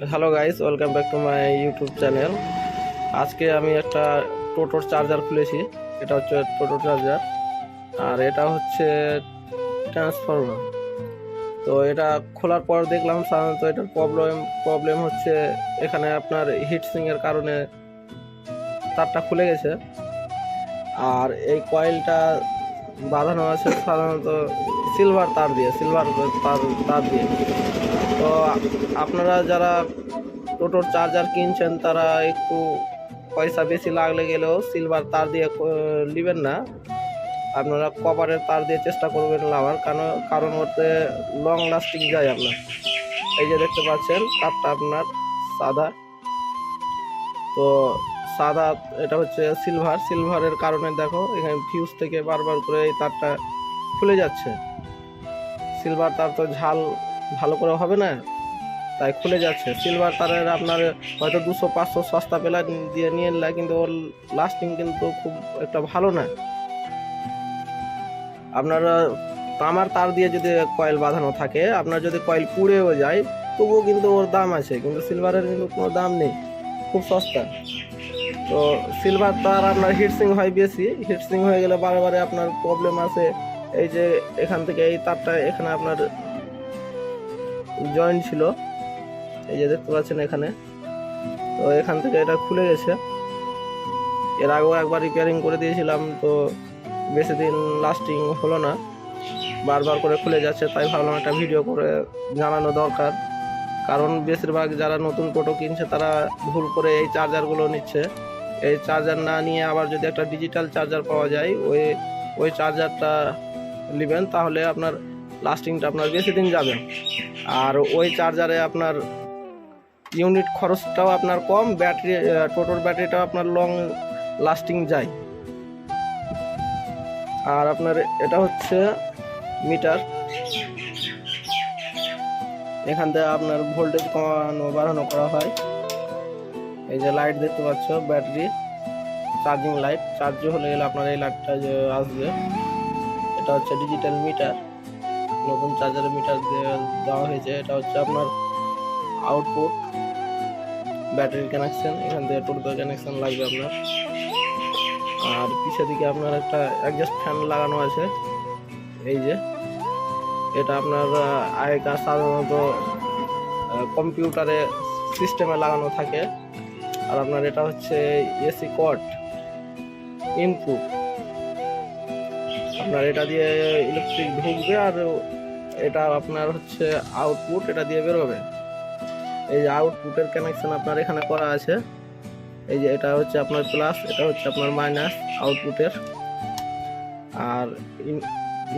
Hello guys, welcome back to my YouTube channel. আজকে আমি একটা টোটোর চার্জার খুলেছি। এটা হচ্ছে টোটো চার্জার, আর এটা হচ্ছে ট্রান্সফরমার। তো এটা খোলার পর দেখলাম সাধারণত এটার প্রবলেম হচ্ছে এখানে আপনার হিটসিং এর কারণে তারটা খুলে গেছে। আর এই কয়েলটা বাঁধানো আছে সাধারণত সিলভার তার দিয়ে। তো আপনারা যারা টোটোর চার্জার কিনছেন তারা একটু পয়সা বেশি লাগলে গেলেও সিলভার তার দিয়ে নেবেন না। আপনারা কপারের তার দিয়ে চেষ্টা করবেন নেওয়ার, কারণ ওতে লং লাস্টিং যায় আপনার। এই যে দেখতে পাচ্ছেন তারটা আপনার সাদা, তো সাদা এটা হচ্ছে সিলভারের কারণে দেখো এখানে ফিউজ থেকে বারবার করে এই তারটা খুলে যাচ্ছে। সিলভার তার তো ঝাল ভালো করে হবে না, তাই খুলে যাচ্ছে। সিলভার তারের আপনার হয়তো 200-500 সস্তা পেলা দিয়ে নিয়ে এলে, কিন্তু ওর লাস্টিং কিন্তু খুব একটা ভালো না। আপনারা তামার তার দিয়ে যদি কয়েল বাঁধানো থাকে, আপনার যদি কয়েল পুড়েও যায় তবুও কিন্তু ওর দাম আছে, কিন্তু সিলভারের কিন্তু কোনো দাম নেই, খুব সস্তা। তো সিলভার তার আপনার হিটসিং হয় বেশি, হিটসিং হয়ে গেলে বারে আপনার প্রবলেম আছে। এই যে এখান থেকে এই তারটা এখানে আপনার জয়েন্ট ছিল, এই যে দেখতে পাচ্ছেন এখানে, তো এখান থেকে এটা খুলে গেছে। এর আগেও একবার রিপেয়ারিং করে দিয়েছিলাম, তো বেশি দিন লাস্টিং হলো না, বারবার করে খুলে যাচ্ছে। তাই ভাবলাম একটা ভিডিও করে জানানো দরকার, কারণ বেশিরভাগ যারা নতুন টোটো কিনছে তারা ভুল করে এই চার্জারগুলো নিচ্ছে। এই চার্জার না নিয়ে আবার যদি একটা ডিজিটাল চার্জার পাওয়া যায়, ওই চার্জারটা নেবেন, তাহলে আপনার লাস্টিংটা আপনার বেশি দিন যাবে। আর ওই চার্জারে আপনার ইউনিট খরচটাও আপনার কম, টোটোর ব্যাটারিটাও আপনার লং লাস্টিং যায়। আর আপনার এটা হচ্ছে মিটার, এখান থেকে আপনার ভোল্টেজ কমানো বাড়ানো করা হয়। এই যে লাইট দেখতে পাচ্ছ, ব্যাটারি চার্জিং লাইট, চার্জ হলে গেলে আপনার এই লাইটটা যে আসবে। এটা হচ্ছে ডিজিটাল মিটার, নতুন চার্জারের মিটার দেওয়া হয়েছে। এটা হচ্ছে আপনার আউটপুট ব্যাটারির কানেকশন, এখান থেকে টোটো কানেকশন লাগবে আপনার। আর পিছের দিকে আপনার একটা অ্যাডজাস্ট ফ্যান লাগানো আছে। এই যে এটা আপনার আগেকার সাধারণত কম্পিউটারে সিস্টেমে লাগানো থাকে। আর আপনার এটা হচ্ছে এসি কট ইনপুট, আপনার এটা দিয়ে ইলেকট্রিক ঢুকবে, আর এটা আপনার হচ্ছে আউটপুট, এটা দিয়ে বেরোবে। এই যে আউটপুটের কানেকশন আপনার এখানে করা আছে। এই যে এটা হচ্ছে আপনার প্লাস, এটা হচ্ছে আপনার মাইনাস আউটপুটের। আর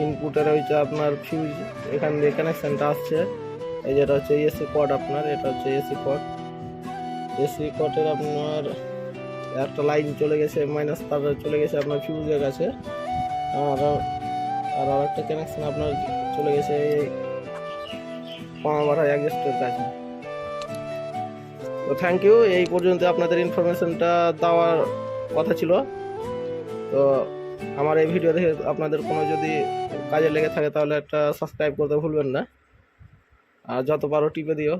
ইনপুটের হচ্ছে আপনার ফিউজ, এখান দিয়ে কানেকশনটা আসছে। এই যেটা হচ্ছে এসি কট, আপনার এটা হচ্ছে এসি কটের আপনার একটা লাইন চলে গেছে, মাইনাস তার চলে গেছে আপনার ফিউজের কাছে। আর একটা কানেকশন আপনার চলে গেছে পাওয়ার অ্যাডজাস্টের কাছে। তো থ্যাংক ইউ, এই পর্যন্ত আপনাদের ইনফরমেশনটা দেওয়ার কথা ছিল। তো আমার এই ভিডিও দেখে আপনাদের কোনো যদি কাজে লেগে থাকে তাহলে একটা সাবস্ক্রাইব করতে ভুলবেন না, আর যত পারো টিপে দিও।